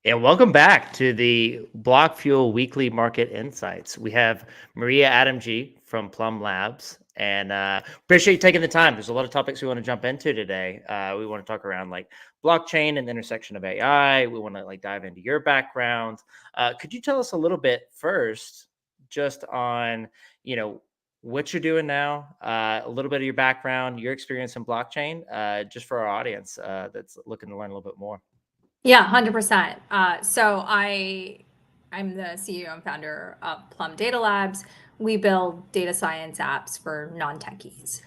And welcome back to the Block Fuel Weekly Market Insights. We have Maria Adamjee from Plum Labs, and appreciate you taking the time. There's a lot of topics we want to jump into today. We want to talk around like blockchain and the intersection of AI. We want to like dive into your background. Could you tell us a little bit first, just on what you're doing now, a little bit of your background, your experience in blockchain, just for our audience that's looking to learn a little bit more. Yeah, 100%. I'm the CEO and founder of Plum Data Labs. We build data science apps for non-techies.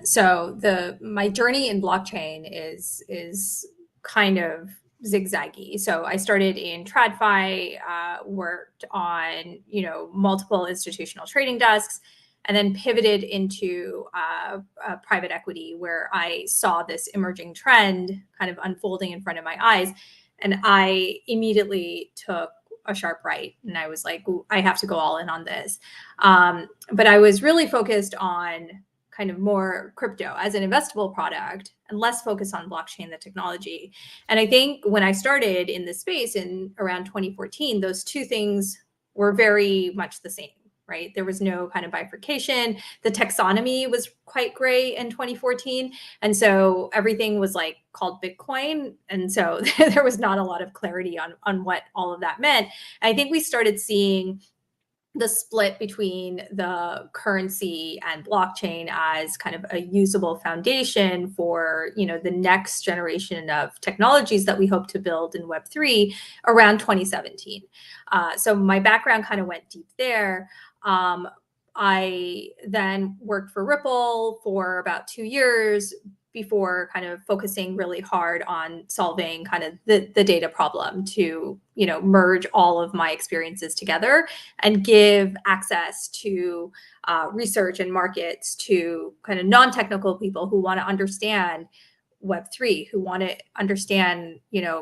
So my journey in blockchain is kind of zigzaggy. So I started in TradFi, worked on multiple institutional trading desks, and then pivoted into private equity, where I saw this emerging trend kind of unfolding in front of my eyes. And I immediately took a sharp right. And I was like, I have to go all in on this. But I was really focused on kind of more crypto as an investable product and less focused on blockchain, the technology. And I think when I started in this space in around 2014, those two things were very much the same. Right? There was no kind of bifurcation. The taxonomy was quite gray in 2014. And so everything was like called Bitcoin. And so there was not a lot of clarity on what all of that meant. And I think we started seeing the split between the currency and blockchain as kind of a usable foundation for the next generation of technologies that we hope to build in Web3 around 2017. So my background kind of went deep there. I then worked for Ripple for about 2 years before kind of focusing really hard on solving kind of the data problem to merge all of my experiences together and give access to research and markets to kind of non-technical people who want to understand Web3, who want to understand,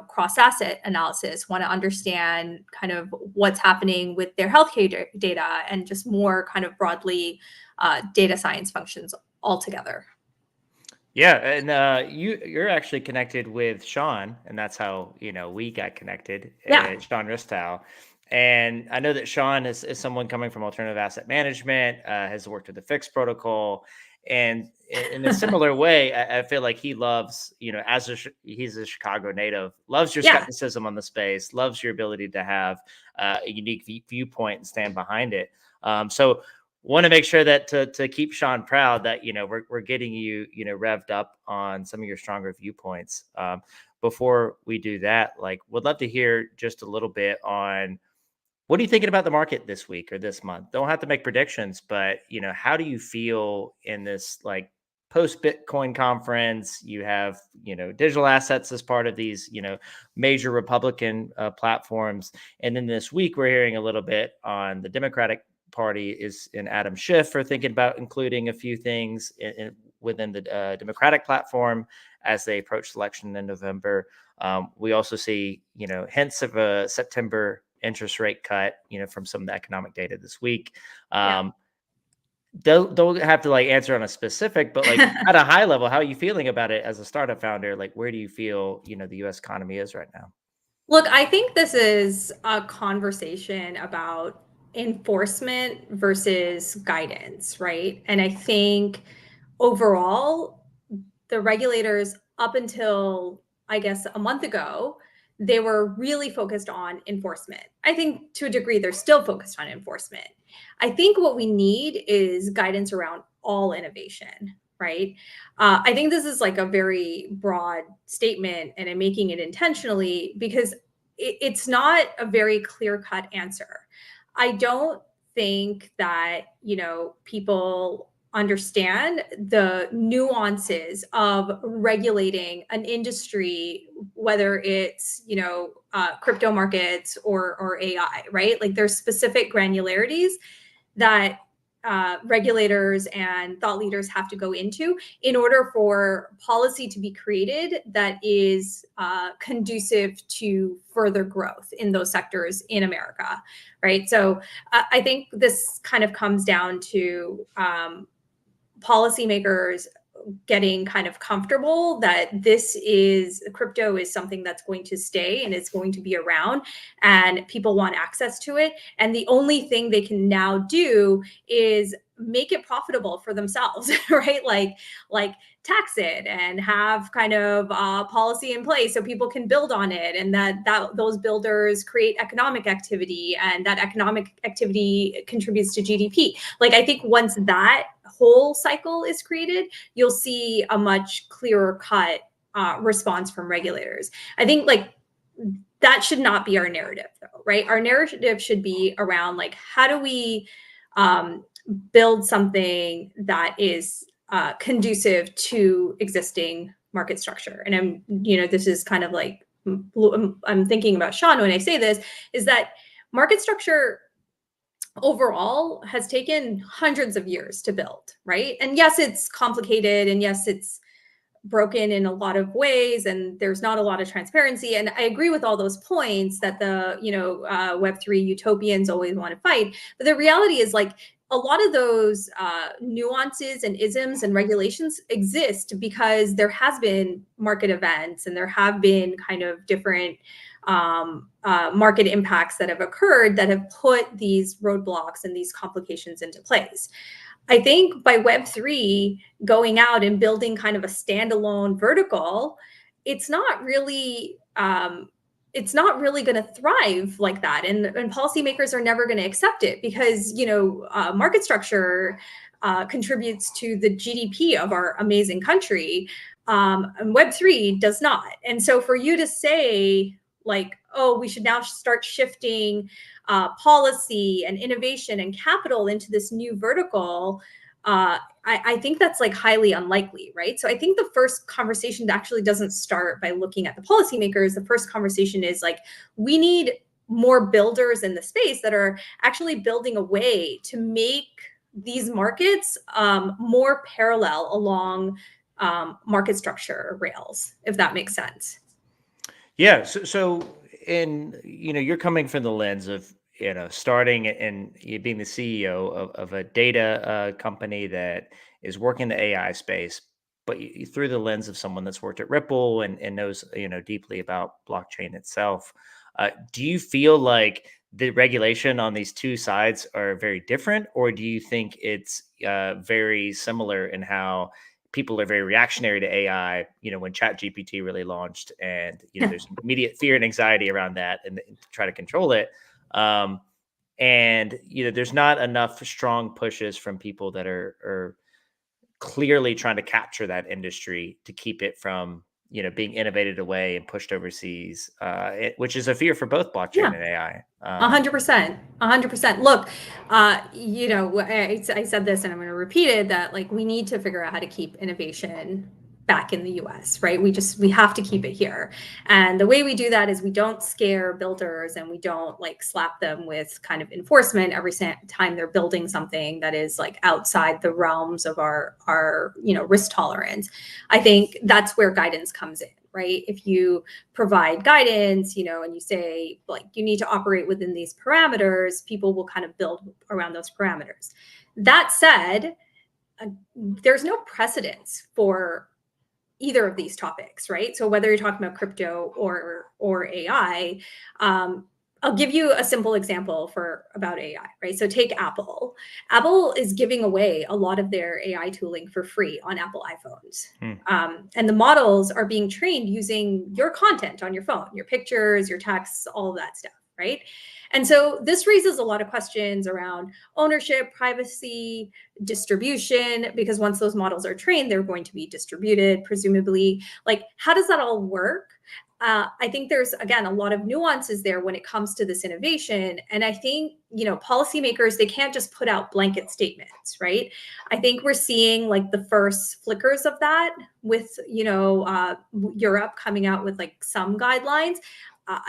cross-asset analysis, want to understand kind of what's happening with their healthcare data, and just more kind of broadly data science functions altogether. Yeah, and you're actually connected with Sean, and that's how we got connected. Yeah. Sean Ristow, and I know that Sean is someone coming from alternative asset management, has worked with the Fix protocol, and in a similar way, I feel like he loves, he's a Chicago native, loves your Yeah. skepticism on the space, loves your ability to have a unique viewpoint and stand behind it. So want to make sure that to keep Sean proud that we're getting you revved up on some of your stronger viewpoints. Before we do that, like, would love to hear just a little bit on what are you thinking about the market this week or this month. Don't have to make predictions, but how do you feel in this like post Bitcoin conference? You have digital assets as part of these major Republican platforms, and then this week we're hearing a little bit on the Democratic Party is in Adam Schiff are thinking about including a few things within the Democratic platform as they approach election in November. We also see hints of a September interest rate cut from some of the economic data this week. Yeah. Don't have to like answer on a specific, but like at a high level, how are you feeling about it as a startup founder? Like, where do you feel the U.S. economy is right now? Look, I think this is a conversation about enforcement versus guidance, right? And I think overall, the regulators, up until I guess a month ago, they were really focused on enforcement. I think to a degree, they're still focused on enforcement. I think what we need is guidance around all innovation, right? I think this is like a very broad statement, and I'm making it intentionally because it's not a very clear cut answer. I don't think that, people understand the nuances of regulating an industry, whether it's crypto markets or AI, right? Like there's specific granularities that regulators and thought leaders have to go into in order for policy to be created that is conducive to further growth in those sectors in America, right? So I think this kind of comes down to policymakers getting kind of comfortable that crypto is something that's going to stay and it's going to be around and people want access to it. And the only thing they can now do is make it profitable for themselves, right? Like tax it and have kind of policy in place so people can build on it, and that those builders create economic activity, and that economic activity contributes to GDP. Like, I think once that whole cycle is created, you'll see a much clearer cut response from regulators. I think like that should not be our narrative though, right? Our narrative should be around like, how do we build something that is conducive to existing market structure? And this is kind of like, I'm thinking about Sean when I say this, is that market structure overall has taken hundreds of years to build, right? And yes, it's complicated, and yes, it's broken in a lot of ways, and there's not a lot of transparency. And I agree with all those points that the Web3 utopians always want to fight. But the reality is, like, a lot of those nuances and isms and regulations exist because there has been market events and there have been kind of different market impacts that have occurred that have put these roadblocks and these complications into place. I think by Web3 going out and building kind of a standalone vertical, it's not really going to thrive like that, and policymakers are never going to accept it because market structure contributes to the GDP of our amazing country, and Web3 does not. And so for you to say like, oh, we should now start shifting policy and innovation and capital into this new vertical, I think that's like highly unlikely, right? So I think the first conversation actually doesn't start by looking at the policymakers. The first conversation is like, we need more builders in the space that are actually building a way to make these markets more parallel along market structure rails, if that makes sense. Yeah. So you're coming from the lens of, starting and being the CEO of a data company that is working in the AI space, but through the lens of someone that's worked at Ripple and knows, deeply about blockchain itself. Do you feel like the regulation on these two sides are very different, or do you think it's very similar in how people are very reactionary to AI, when ChatGPT really launched, and, there's immediate fear and anxiety around that and try to control it. And, there's not enough strong pushes from people that are clearly trying to capture that industry to keep it from, being innovated away and pushed overseas, which is a fear for both blockchain and AI. 100%. 100%. Look, I said this and I'm going to repeat it, that like we need to figure out how to keep innovation back in the US, right? We have to keep it here. And the way we do that is we don't scare builders and we don't like slap them with kind of enforcement every time they're building something that is like outside the realms of our risk tolerance. I think that's where guidance comes in, right? If you provide guidance, and you say like you need to operate within these parameters, people will kind of build around those parameters. That said, there's no precedence for either of these topics, right? So whether you're talking about crypto or AI, I'll give you a simple example about AI, right? So take Apple. Apple is giving away a lot of their AI tooling for free on Apple iPhones. And the models are being trained using your content on your phone, your pictures, your texts, all of that stuff, right? And so this raises a lot of questions around ownership, privacy, distribution, because once those models are trained, they're going to be distributed, presumably. Like, how does that all work? I think there's, again, a lot of nuances there when it comes to this innovation. And I think, policymakers, they can't just put out blanket statements, right? I think we're seeing like the first flickers of that with, Europe coming out with like some guidelines.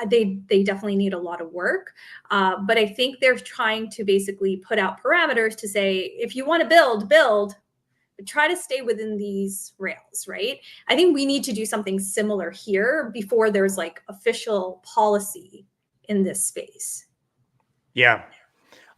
They definitely need a lot of work. But I think they're trying to basically put out parameters to say, if you want to build, but try to stay within these rails, right? I think we need to do something similar here before there's like official policy in this space. Yeah.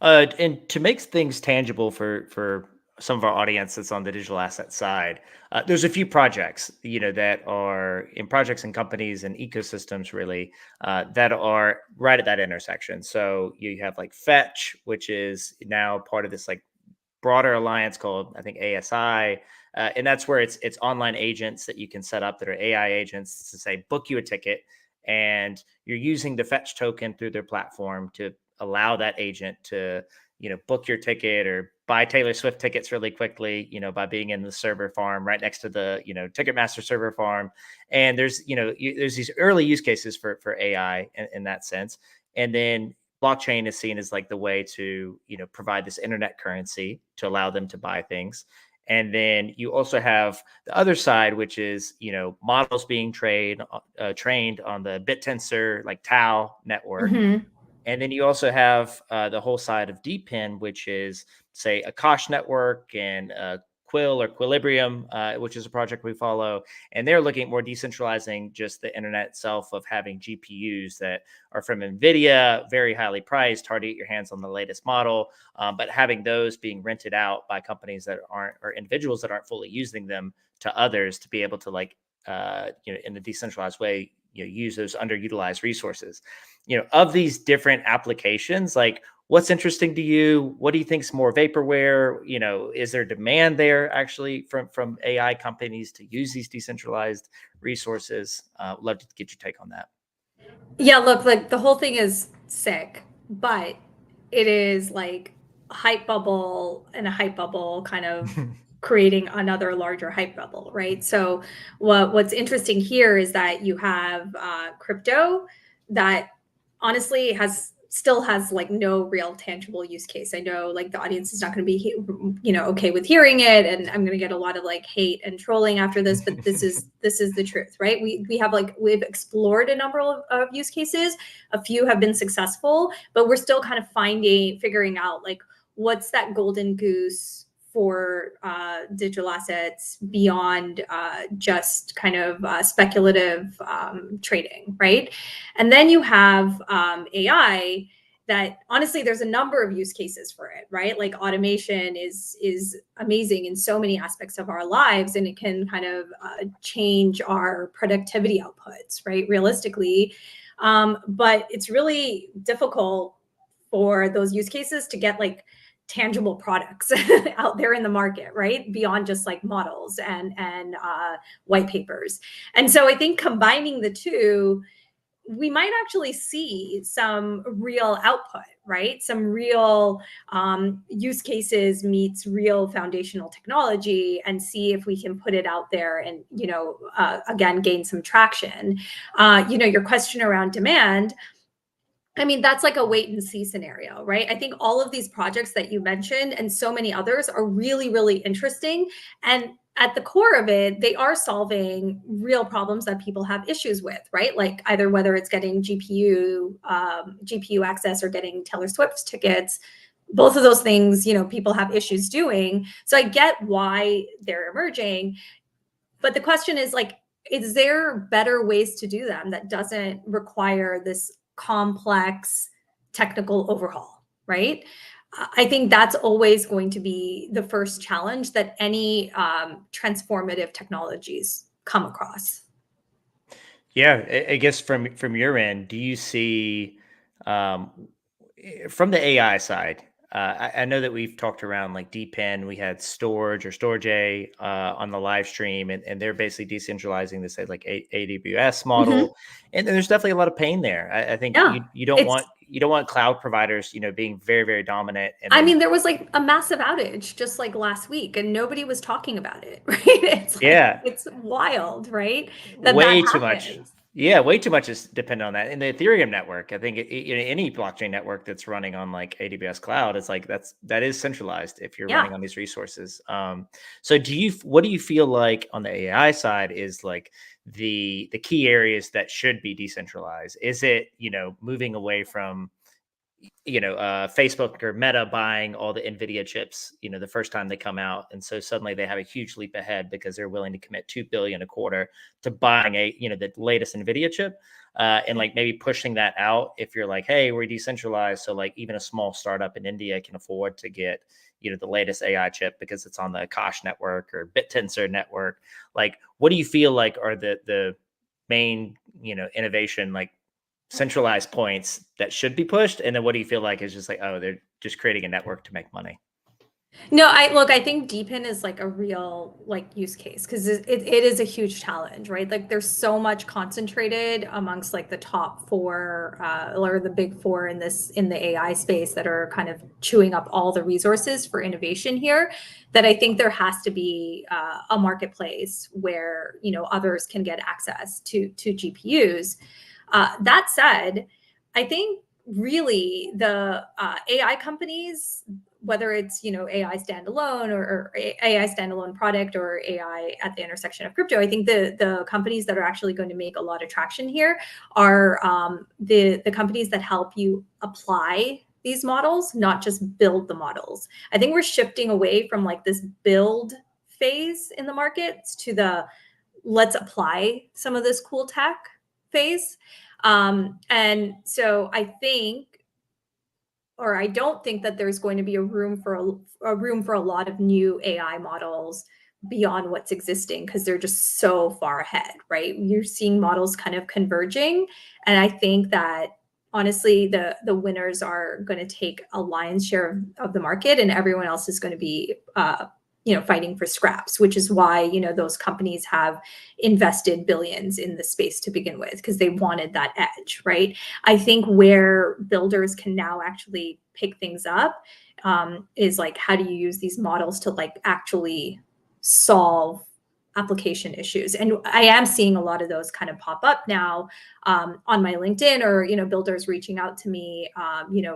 And to make things tangible for some of our audience that's on the digital asset side, there's a few projects, that are in projects and companies and ecosystems really, that are right at that intersection. So you have like Fetch, which is now part of this like broader alliance called, I think, ASI. And that's where it's online agents that you can set up that are AI agents to say, book you a ticket. And you're using the Fetch token through their platform to allow that agent to, book your ticket or buy Taylor Swift tickets really quickly, by being in the server farm right next to the, Ticketmaster server farm. And there's, there's these early use cases for AI in that sense. And then blockchain is seen as like the way to, provide this internet currency to allow them to buy things. And then you also have the other side, which is, models being trained on the Bittensor like Tau network. Mm-hmm. And then you also have the whole side of DePIN, which is, say, Akash network and Quill or Quilibrium, which is a project we follow. And they're looking at more decentralizing just the internet itself of having GPUs that are from NVIDIA, very highly priced, hard to get your hands on the latest model, but having those being rented out by companies that aren't, or individuals that aren't fully using them to others to be able to like, in a decentralized way, use those underutilized resources. Of these different applications, like what's interesting to you? What do you think is more vaporware? Is there demand there actually from AI companies to use these decentralized resources? Love to get your take on that. Yeah, look, like the whole thing is sick, but it is like a hype bubble and a hype bubble kind of creating another larger hype bubble, right? So what's interesting here is that you have crypto that honestly still has like no real tangible use case. I know like the audience is not going to be okay with hearing it, and I'm going to get a lot of like hate and trolling after this, but this is the truth, right? We've explored a number of use cases. A few have been successful, but we're still kind of figuring out like what's that golden goose for digital assets beyond just kind of speculative trading, right? And then you have AI that honestly, there's a number of use cases for it, right? Like automation is amazing in so many aspects of our lives, and it can kind of change our productivity outputs, right? Realistically, but it's really difficult for those use cases to get like tangible products out there in the market, right? Beyond just like models and white papers. And so I think combining the two, we might actually see some real output, right? Some real use cases meets real foundational technology, and see if we can put it out there and, again, gain some traction. Your question around demand, I mean, that's like a wait and see scenario, right? I think all of these projects that you mentioned and so many others are really, really interesting. And at the core of it, they are solving real problems that people have issues with, right? Like either whether it's getting GPU access or getting Taylor Swift tickets. Both of those things, people have issues doing. So I get why they're emerging. But the question is like, is there better ways to do them that doesn't require this complex technical overhaul, right? I think that's always going to be the first challenge that any transformative technologies come across. Yeah, I guess from your end, do you see um, from the AI side? I know that we've talked around like DePIN. We had Storage or Storj on the live stream, and they're basically decentralizing this like AWS model. And there's definitely a lot of pain there. I think Yeah, you don't want cloud providers, being very, very dominant. And I then, mean, there was like a massive outage just like last week, and nobody was talking about it, right? It's like yeah, it's wild, right? That way too much. happens. Yeah, way too much is dependent on that. In the Ethereum network, I think any blockchain network that's running on like AWS cloud, it's like that is centralized if you're Yeah. running on these resources. So what do you feel like on the AI side is like the key areas that should be decentralized? Is it, moving away from Facebook or Meta buying all the NVIDIA chips, the first time they come out. And so suddenly they have a huge leap ahead because they're willing to commit 2 billion a quarter to buying the latest NVIDIA chip. And like maybe pushing that out if you're like, hey, we're decentralized. So like even a small startup in India can afford to get, the latest AI chip because it's on the Akash network or Bittensor network. Like, what do you feel like are the main, innovation, like centralized points that should be pushed? And then what do you feel like is just like, oh, they're just creating a network to make money? No, I think DePIN is like a real like use case because it is a huge challenge, right? Like there's so much concentrated amongst like the top four or the big four in the AI space that are kind of chewing up all the resources for innovation here, that I think there has to be a marketplace where others can get access to GPUs. That said, I think really the AI companies, whether it's AI standalone or AI standalone product or AI at the intersection of crypto, I think the companies that are actually going to make a lot of traction here are the companies that help you apply these models, not just build the models. I think we're shifting away from like this build phase in the markets to the let's apply some of this cool tech phase. And so I don't think that there's going to be a room for a lot of new AI models beyond what's existing because they're just so far ahead, right? You're seeing models kind of converging, and I think that honestly, the winners are going to take a lion's share of the market, and everyone else is going to be fighting for scraps, which is why those companies have invested billions in the space to begin with, because they wanted that edge, right? I think where builders can now actually pick things up is like, how do you use these models to like actually solve application issues? And I am seeing a lot of those kind of pop up now on my LinkedIn, or builders reaching out to me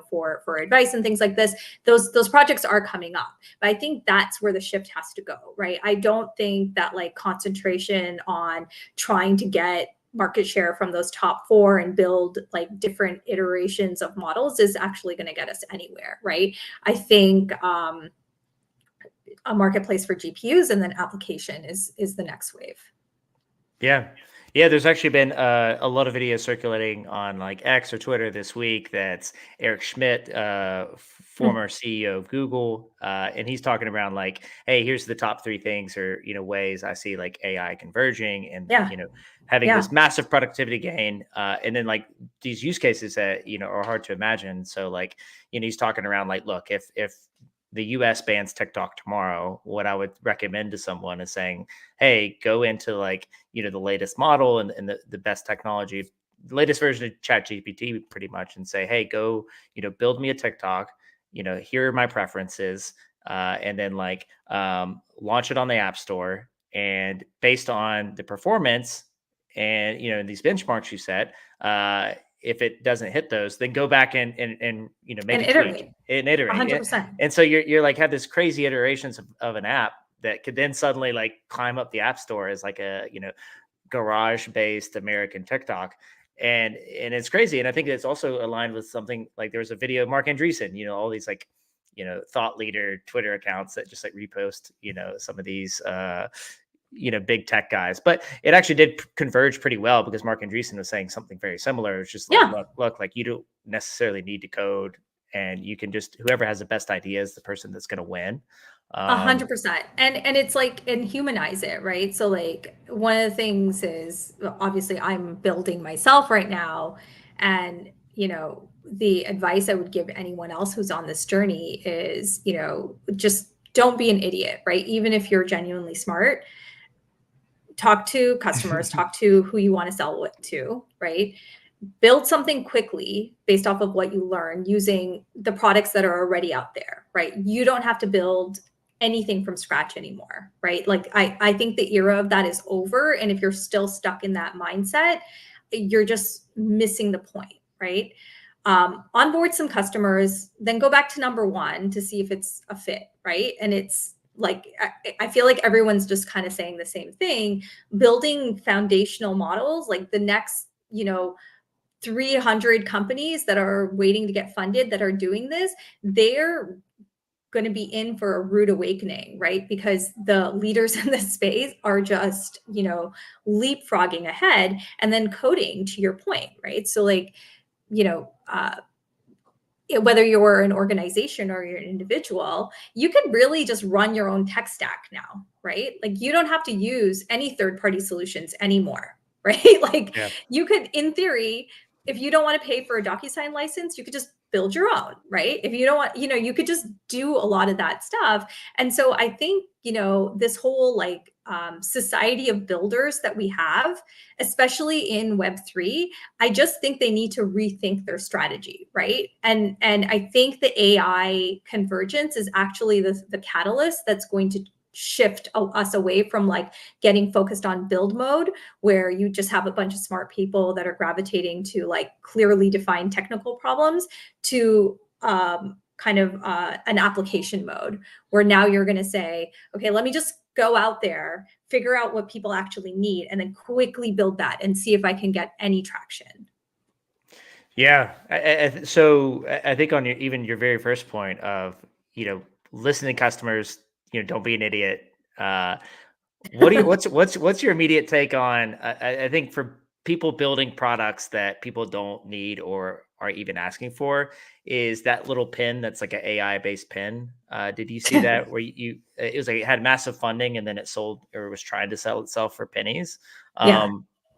for advice and things like this. Those projects are coming up, but I think that's where the shift has to go, right? I don't think that like concentration on trying to get market share from those top four and build like different iterations of models is actually going to get us anywhere, right? I think a marketplace for GPUs and then application is the next wave. Yeah. Yeah, there's actually been a lot of videos circulating on like X or Twitter this week. That's Eric Schmidt, former CEO of Google, and he's talking around like, hey, here's the top three things or ways I see like AI converging and having this massive productivity gain, and then like these use cases that are hard to imagine. So like he's talking around like, look, if the US bans TikTok tomorrow, what I would recommend to someone is saying, hey, go into like, the latest model and the best technology, the latest version of ChatGPT pretty much, and say, hey, go, build me a TikTok, here are my preferences, and then like launch it on the App Store. And based on the performance and, these benchmarks you set, if it doesn't hit those, then go back and make a tweak and iterate. 100%. And so you're like have this crazy iterations of an app that could then suddenly like climb up the app store as like a garage based American TikTok. And it's crazy. And I think it's also aligned with something like there was a video of Marc Andreessen, all these like thought leader Twitter accounts that just like repost some of these big tech guys, but it actually did converge pretty well because Marc Andreessen was saying something very similar. It's just like, look, like you don't necessarily need to code, and you can just whoever has the best idea is the person that's going to win. 100%. And it's like, and humanize it, right? So like one of the things is obviously I'm building myself right now, and the advice I would give anyone else who's on this journey is just don't be an idiot, right? Even if you're genuinely smart, talk to customers, talk to who you want to sell it to, right? Build something quickly based off of what you learn using the products that are already out there, right? You don't have to build anything from scratch anymore, right? Like I think the era of that is over. And if you're still stuck in that mindset, you're just missing the point, right? Onboard some customers, then go back to number one to see if it's a fit, right? And it's like, I feel like everyone's just kind of saying the same thing, building foundational models, like the next, 300 companies that are waiting to get funded that are doing this, they're going to be in for a rude awakening, right? Because the leaders in this space are just, leapfrogging ahead and then coding, to your point, right? So like, whether you're an organization or you're an individual, you could really just run your own tech stack now, right? Like you don't have to use any third-party solutions anymore, right? Like you could, in theory, if you don't want to pay for a DocuSign license, you could just build your own, right? If you don't want, you could just do a lot of that stuff. And so I think, this whole like society of builders that we have, especially in Web3, I just think they need to rethink their strategy, right? And I think the AI convergence is actually the catalyst that's going to shift us away from like getting focused on build mode, where you just have a bunch of smart people that are gravitating to like clearly defined technical problems, to kind of an application mode, where now you're going to say, okay, let me just go out there, figure out what people actually need, and then quickly build that and see if I can get any traction. Yeah. So I think on your very first point of, listening to customers, don't be an idiot. What's your immediate take on, I think for people building products that people don't need or are even asking for, is that little pin that's like an AI based pin. Did you see that where it was like it had massive funding and then it sold or was trying to sell itself for pennies? Yeah.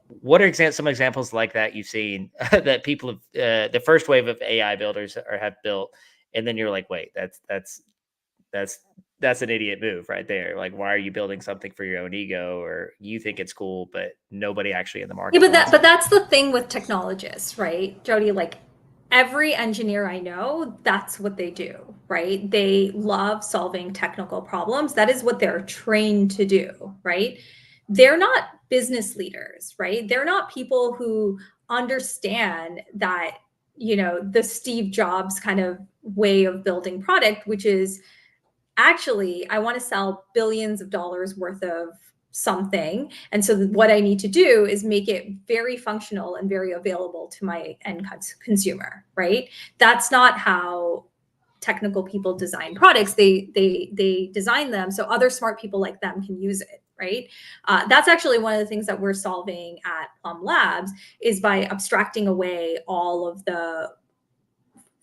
What are some examples like that you've seen that people have, the first wave of AI builders have built, and then you're like, wait, that's an idiot move right there. Like, why are you building something for your own ego, or you think it's cool, but nobody actually in the market Yeah, wants it? that's the thing with technologists, right, Jody? Like every engineer I know, that's what they do, right? They love solving technical problems. That is what they're trained to do, right? They're not business leaders, right? They're not people who understand that, the Steve Jobs kind of way of building product, which is actually, I want to sell billions of dollars worth of something. And so what I need to do is make it very functional and very available to my end consumer, right? That's not how technical people design products. They design them so other smart people like them can use it, right? That's actually one of the things that we're solving at Plum Labs, is by abstracting away all of the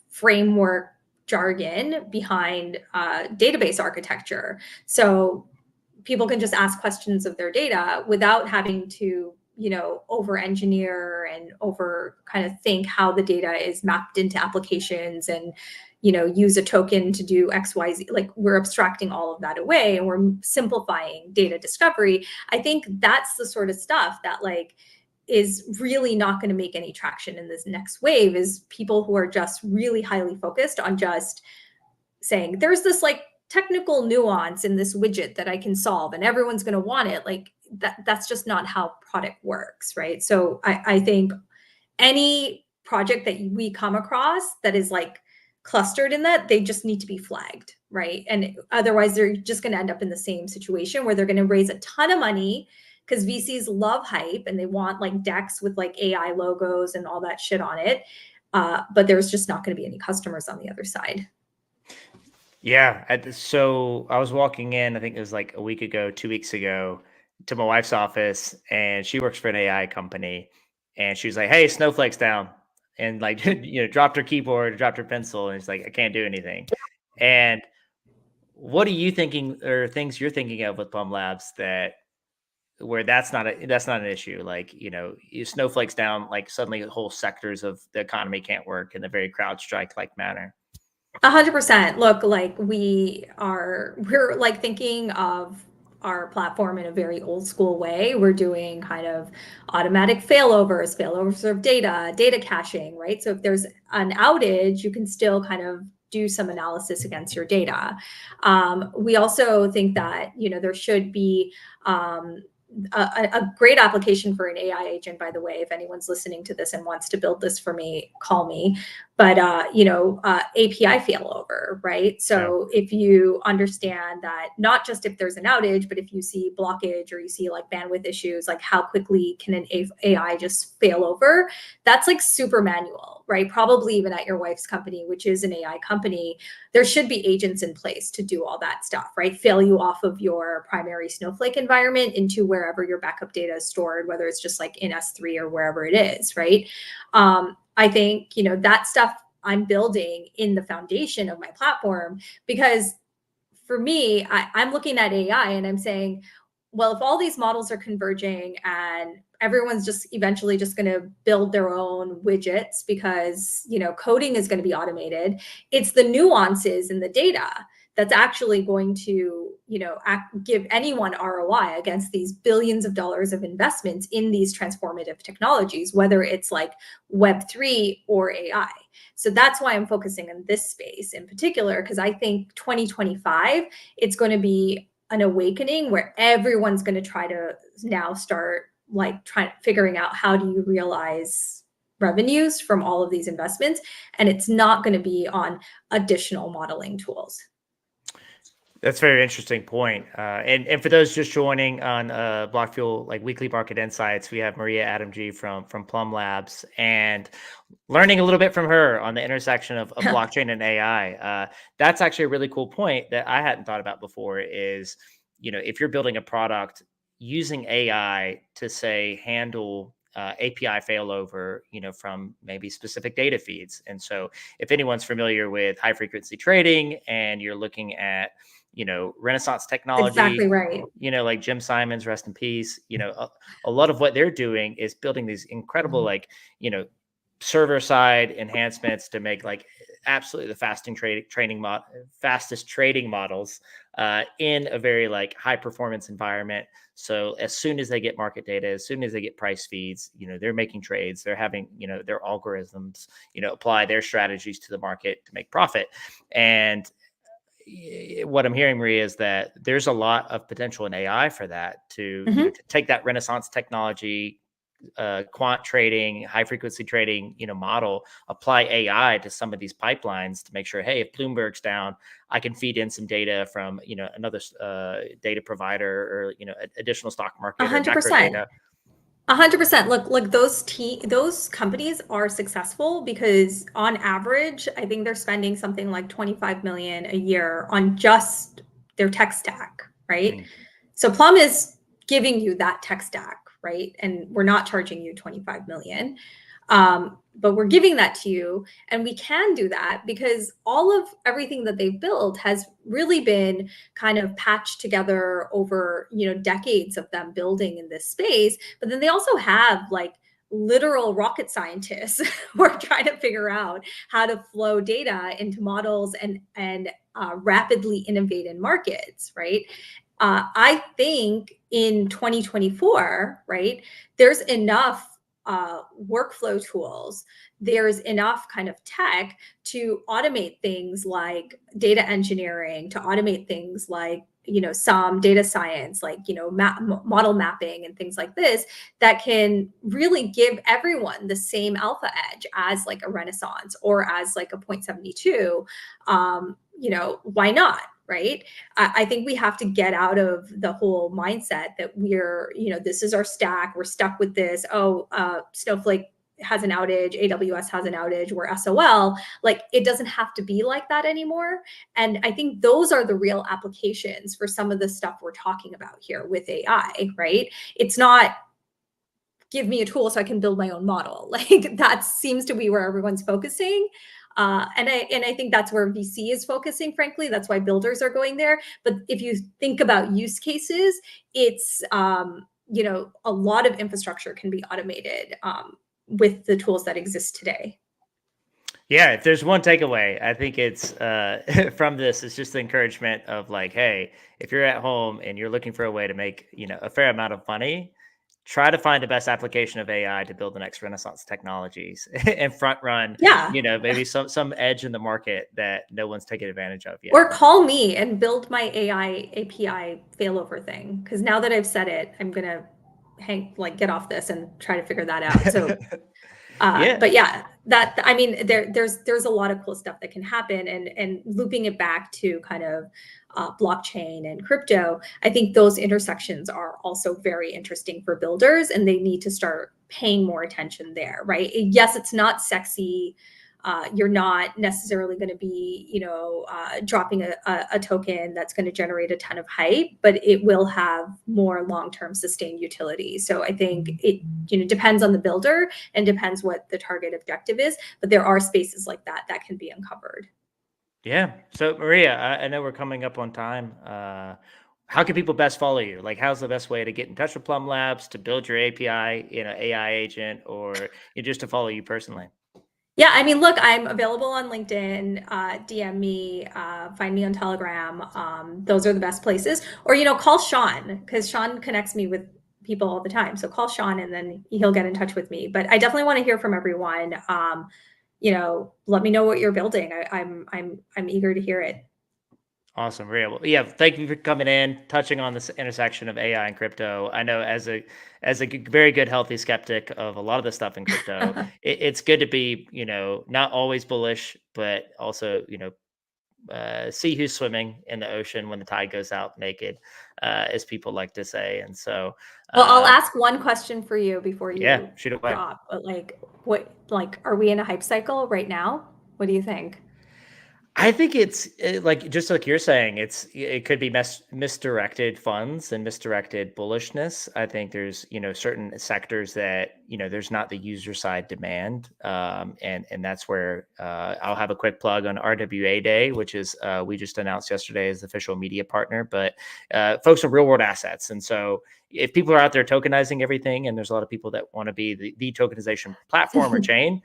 framework jargon behind database architecture. So people can just ask questions of their data without having to, over engineer and over kind of think how the data is mapped into applications and, use a token to do XYZ. Like we're abstracting all of that away and we're simplifying data discovery. I think that's the sort of stuff that like is really not going to make any traction in this next wave, is people who are just really highly focused on just saying there's this like technical nuance in this widget that I can solve and everyone's going to want it. Like that's just not how product works, right? So I think any project that we come across that is like clustered in that, they just need to be flagged, right? And otherwise they're just going to end up in the same situation where they're going to raise a ton of money, because VCs love hype and they want like decks with like AI logos and all that shit on it. But there's just not going to be any customers on the other side. Yeah. So I was walking in, I think it was like a week ago, 2 weeks ago, to my wife's office, and she works for an AI company. And she was like, hey, Snowflake's down. And like, dropped her keyboard, dropped her pencil, and it's like, I can't do anything. And what are you thinking, or things you're thinking of with Plum Labs that where that's not an issue? Like, Snowflake's down, like suddenly whole sectors of the economy can't work in a very CrowdStrike like manner. 100%. Look, like we're like thinking of our platform in a very old school way. We're doing kind of automatic failovers of data caching, right? So if there's an outage, you can still kind of do some analysis against your data. We also think that, there should be a great application for an AI agent, by the way. If anyone's listening to this and wants to build this for me, call me. But API failover, right? So if you understand that, not just if there's an outage, but if you see blockage or you see like bandwidth issues, like how quickly can an AI just fail over? That's like super manual, right? Probably even at your wife's company, which is an AI company, there should be agents in place to do all that stuff, right? Fail you off of your primary Snowflake environment into wherever your backup data is stored, whether it's just like in S3 or wherever it is, right? I think, that stuff I'm building in the foundation of my platform. Because for me, I'm looking at AI and I'm saying, well, if all these models are converging and everyone's just eventually just going to build their own widgets because, coding is going to be automated, it's the nuances in the data that's actually going to, give anyone ROI against these billions of dollars of investments in these transformative technologies, whether it's like Web3 or AI. So that's why I'm focusing on this space in particular, because I think 2025, it's going to be an awakening where everyone's going to try to now start figuring out how do you realize revenues from all of these investments. And it's not going to be on additional modeling tools. That's a very interesting point. And for those just joining on Blockfuel, like weekly market insights, we have Maria Adamjee from Plum Labs, and learning a little bit from her on the intersection of blockchain and AI. That's actually a really cool point that I hadn't thought about before is, if you're building a product using AI to say handle API failover, from maybe specific data feeds. And so if anyone's familiar with high frequency trading and you're looking at, Renaissance technology, exactly right. Like Jim Simons, rest in peace. A lot of what they're doing is building these incredible, server side enhancements to make absolutely the fastest trading models in a very high performance environment. So as soon as they get market data, as soon as they get price feeds, they're making trades, they're having, their algorithms, apply their strategies to the market to make profit. And what I'm hearing, Maria, is that there's a lot of potential in AI for that to, to take that Renaissance technology, quant trading, high frequency trading, model, apply AI to some of these pipelines to make sure, hey, if Bloomberg's down, I can feed in some data from, another data provider or, additional stock market 100%. or macro data. 100%. Look, those companies are successful because on average, I think they're spending something like 25 million a year on just their tech stack, right? So Plum is giving you that tech stack, right? And we're not charging you 25 million. But we're giving that to you, and we can do that because everything that they've built has really been kind of patched together over, decades of them building in this space. But then they also have literal rocket scientists who are trying to figure out how to flow data into models and rapidly innovate in markets, right? I think in 2024, right, there's enough workflow tools, there's enough kind of tech to automate things like data engineering, to automate things like, some data science, model mapping and things like this, that can really give everyone the same alpha edge as a Renaissance or as a 0.72. Why not? Right. I think we have to get out of the whole mindset that we're, this is our stack. We're stuck with this. Snowflake has an outage. AWS has an outage. We're SOL. It doesn't have to be like that anymore. And I think those are the real applications for some of the stuff we're talking about here with AI, right? It's not give me a tool so I can build my own model. That seems to be where everyone's focusing. And I think that's where VC is focusing, frankly. That's why builders are going there. But if you think about use cases, it's, a lot of infrastructure can be automated with the tools that exist today. Yeah, if there's one takeaway, I think it's from this, it's just the encouragement of hey, if you're at home and you're looking for a way to make, a fair amount of money, try to find the best application of AI to build the next Renaissance technologies and front run, maybe some edge in the market that no one's taking advantage of yet. Or call me and build my AI API failover thing. Because now that I've said it, I'm going to get off this and try to figure that out. So, but yeah, there's a lot of cool stuff that can happen, and looping it back to kind of blockchain and crypto, I think those intersections are also very interesting for builders, and they need to start paying more attention there, right? Yes, it's not sexy You're not necessarily going to be, dropping a token that's going to generate a ton of hype, but it will have more long-term sustained utility. So I think it, depends on the builder and depends what the target objective is, but there are spaces like that that can be uncovered. Yeah. So Maria, I know we're coming up on time. How can people best follow you? Like, how's the best way to get in touch with Plum Labs, to build your API, AI agent, or just to follow you personally? Yeah, I mean, look, I'm available on LinkedIn. DM me, find me on Telegram. Those are the best places. Or, call Sean, because Sean connects me with people all the time. So call Sean and then he'll get in touch with me. But I definitely want to hear from everyone. Let me know what you're building. I'm eager to hear it. Awesome, Maria. Well, yeah, thank you for coming in, touching on this intersection of AI and crypto. I know as a very good, healthy skeptic of a lot of the stuff in crypto, it's good to be, not always bullish, but also, see who's swimming in the ocean when the tide goes out naked, as people like to say. And so, Well, I'll ask one question for you before yeah, you shoot away. drop. But are we in a hype cycle right now? What do you think? I think it's like, just like you're saying, it could be misdirected funds and misdirected bullishness. I think there's certain sectors that there's not the user side demand, and that's where I'll have a quick plug on RWA Day, which is we just announced yesterday as the official media partner, but folks on real world assets. And so if people are out there tokenizing everything, and there's a lot of people that want to be the tokenization platform or chain,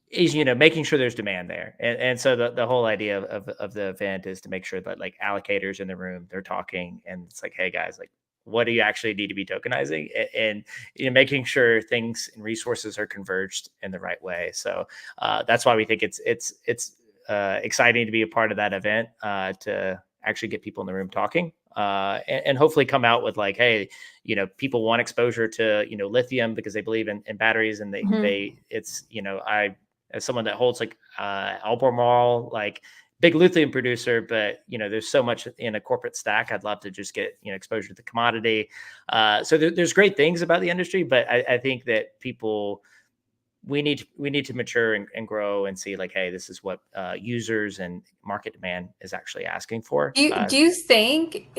is making sure there's demand there. And so the whole idea of the event is to make sure that like allocators in the room, they're talking, and it's like, hey guys, like, what do you actually need to be tokenizing, and making sure things and resources are converged in the right way. So that's why we think it's exciting to be a part of that event, to actually get people in the room talking, and hopefully come out with like, hey, people want exposure to lithium because they believe in batteries, and I, as someone that holds like Albemarle, like big lithium producer, but there's so much in a corporate stack. I'd love to just get exposure to the commodity. So there's great things about the industry, but I think that we need to mature and grow and see like, hey, this is what users and market demand is actually asking for. Do you think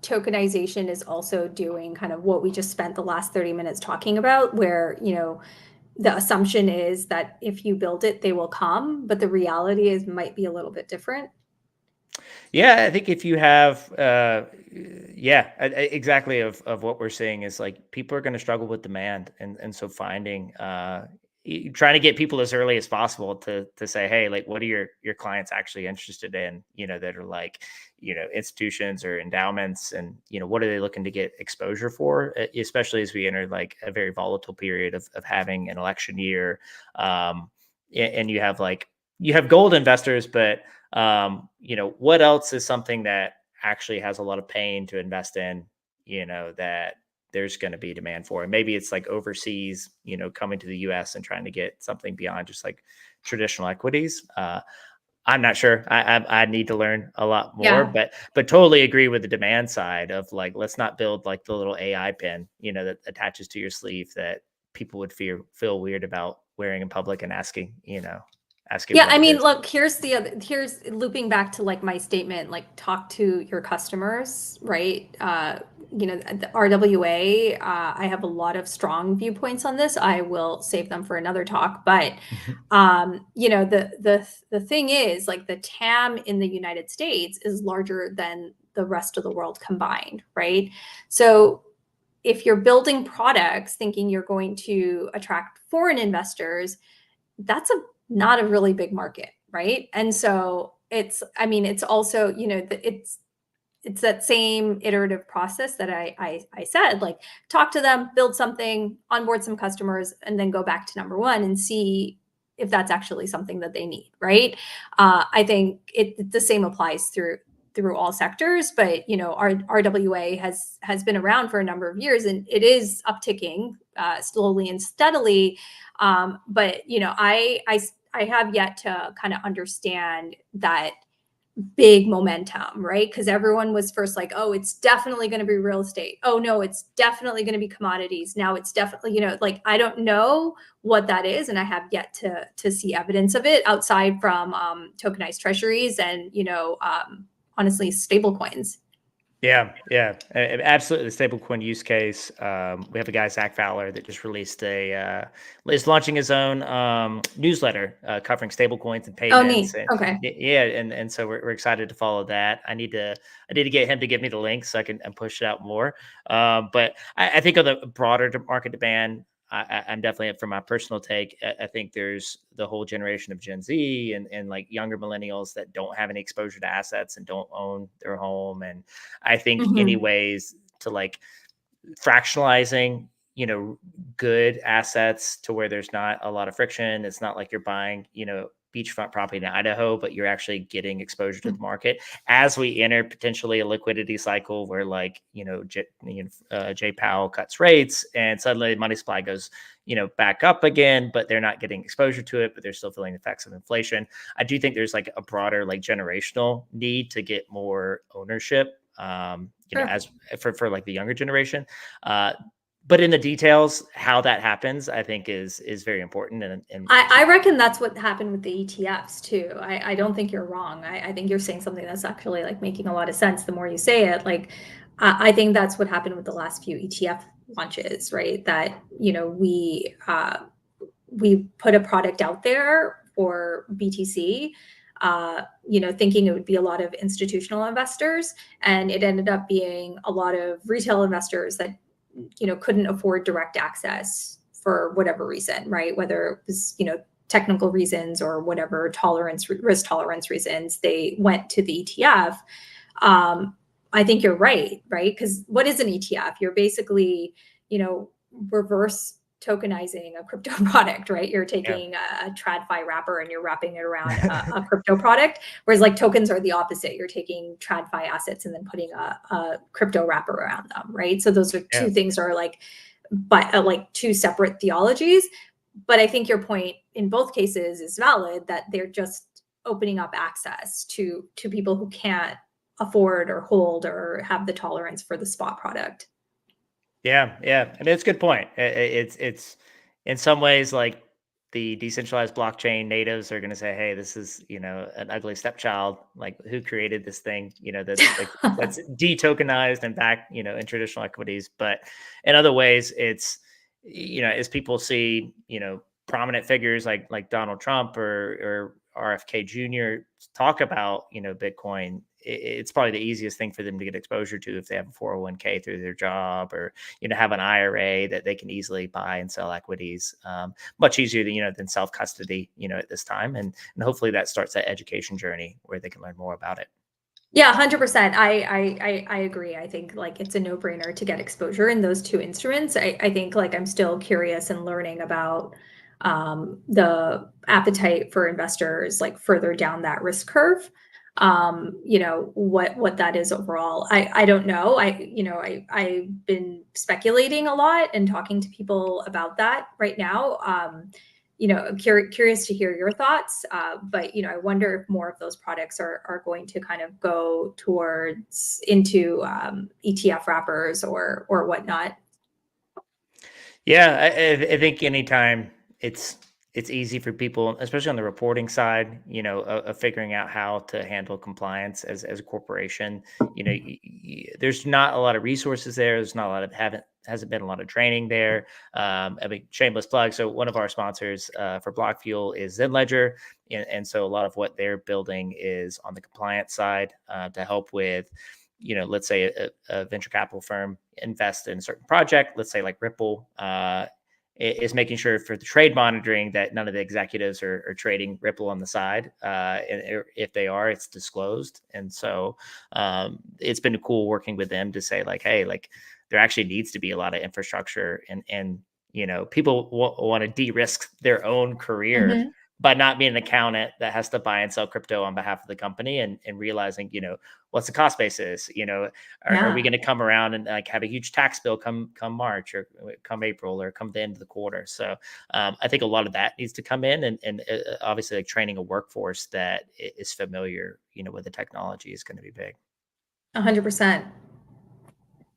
tokenization is also doing kind of what we just spent the last 30 minutes talking about, where the assumption is that if you build it, they will come, but the reality is might be a little bit different? Yeah, I think if you have, exactly of what we're seeing is like people are going to struggle with demand, and so finding, trying to get people as early as possible to say, hey, like, what are your clients actually interested in, that are like, institutions or endowments, and what are they looking to get exposure for, especially as we enter like a very volatile period of having an election year, and you have gold investors, but what else is something that actually has a lot of pain to invest in, that there's going to be demand for? And maybe it's like overseas, coming to the US and trying to get something beyond just like traditional equities. I'm not sure. I need to learn a lot more, Yeah. but totally agree with the demand side of like, let's not build like the little AI pin, that attaches to your sleeve that people would feel weird about wearing in public and asking, Yeah, what I it mean, is. look, here's looping back to like my statement, like talk to your customers, right? The RWA, I have a lot of strong viewpoints on this. I will save them for another talk, but the thing is, like, the TAM in the United States is larger than the rest of the world combined, right? So if you're building products thinking you're going to attract foreign investors, that's not a really big market, right? And so it's also, it's that same iterative process that I said, like, talk to them, build something, onboard some customers, and then go back to number one and see if that's actually something that they need, right? I think the same applies through all sectors, but our RWA has been around for a number of years, and it is upticking slowly and steadily. But I have yet to kind of understand that big momentum, right? Because everyone was first like, oh, it's definitely going to be real estate. Oh, no, it's definitely going to be commodities. Now it's definitely, like, I don't know what that is. And I have yet to see evidence of it outside from tokenized treasuries and, honestly, stable coins. Yeah, yeah, absolutely. The stablecoin use case. We have a guy, Zach Fowler, that just released is launching his own newsletter covering stablecoins and Oh, payments. neat. And Okay. yeah, and so we're excited to follow that. I need to get him to give me the link so I can and push it out more. But I think on the broader market demand, I'm definitely, from my personal take, I think there's the whole generation of Gen Z and like younger millennials that don't have any exposure to assets and don't own their home. And I think any Mm-hmm. ways to like fractionalizing, good assets to where there's not a lot of friction. It's not like you're buying, beachfront property in Idaho, but you're actually getting exposure to the market as we enter potentially a liquidity cycle where, like, Jay Powell cuts rates and suddenly money supply goes, back up again, but they're not getting exposure to it, but they're still feeling the effects of inflation. I do think there's like a broader, like, generational need to get more ownership, Sure. as for like the younger generation. Uh, but in the details, how that happens, I think is very important. And I reckon that's what happened with the ETFs too. I don't think you're wrong. I think you're saying something that's actually like making a lot of sense the more you say it. Like, I think that's what happened with the last few ETF launches, right? That, we put a product out there for BTC, thinking it would be a lot of institutional investors, and it ended up being a lot of retail investors that, couldn't afford direct access for whatever reason, right? Whether it was, technical reasons or whatever risk tolerance reasons, they went to the ETF. I think you're right, right? Because what is an ETF? You're basically, reverse tokenizing a crypto product, right? You're yeah, taking a TradFi wrapper and you're wrapping it around a crypto product. Whereas like tokens are the opposite. You're taking TradFi assets and then putting a crypto wrapper around them, right? So those are yeah. two things are like, but like two separate theologies. But I think your point in both cases is valid, that they're just opening up access to people who can't afford or hold or have the tolerance for the spot product. Yeah, yeah. I mean, it's a good point. It's in some ways like the decentralized blockchain natives are going to say, "Hey, this is, an ugly stepchild. Like, who created this thing? That's de-tokenized and back, in traditional equities." But in other ways, it's, as people see, prominent figures like Donald Trump or RFK Jr. talk about, Bitcoin. It's probably the easiest thing for them to get exposure to if they have a 401k through their job, or have an IRA that they can easily buy and sell equities, much easier than self custody, at this time, and hopefully that starts that education journey where they can learn more about it. Yeah, 100%. I agree. I think like it's a no-brainer to get exposure in those two instruments. I think like I'm still curious and learning about the appetite for investors like further down that risk curve. What that is overall. I don't know. I've been speculating a lot and talking to people about that right now. Curious to hear your thoughts. But I wonder if more of those products are going to kind of go towards into ETF wrappers or whatnot. Yeah, I think anytime it's it's easy for people, especially on the reporting side, of figuring out how to handle compliance as a corporation. There's not a lot of resources there. There's not a lot of haven't hasn't been a lot of training there. I mean, shameless plug. So one of our sponsors for Block Fuel is Zen Ledger, and so a lot of what they're building is on the compliance side to help with, let's say a venture capital firm invest in a certain project, let's say like Ripple, is making sure for the trade monitoring that none of the executives are trading Ripple on the side. And if they are, it's disclosed. And so it's been cool working with them to say like, hey, like there actually needs to be a lot of infrastructure, and people want to de-risk their own career Mhm. by not being an accountant that has to buy and sell crypto on behalf of the company, and realizing, what's the cost basis, are we going to come around and like have a huge tax bill come March or come April or come the end of the quarter. So I think a lot of that needs to come in, and obviously like training a workforce that is familiar, with the technology is going to be big. 100%.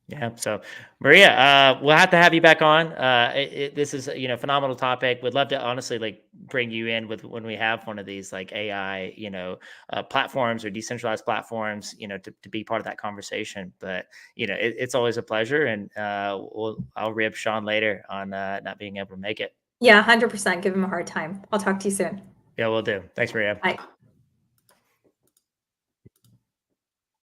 Yeah. So Maria, we'll have to have you back on. This is, phenomenal topic. Would love to honestly like bring you in with when we have one of these like AI, platforms or decentralized platforms, to be part of that conversation. But, it's always a pleasure. And I'll rib Sean later on not being able to make it. Yeah, 100%. Give him a hard time. I'll talk to you soon. Yeah, we'll do. Thanks, Maria. Bye.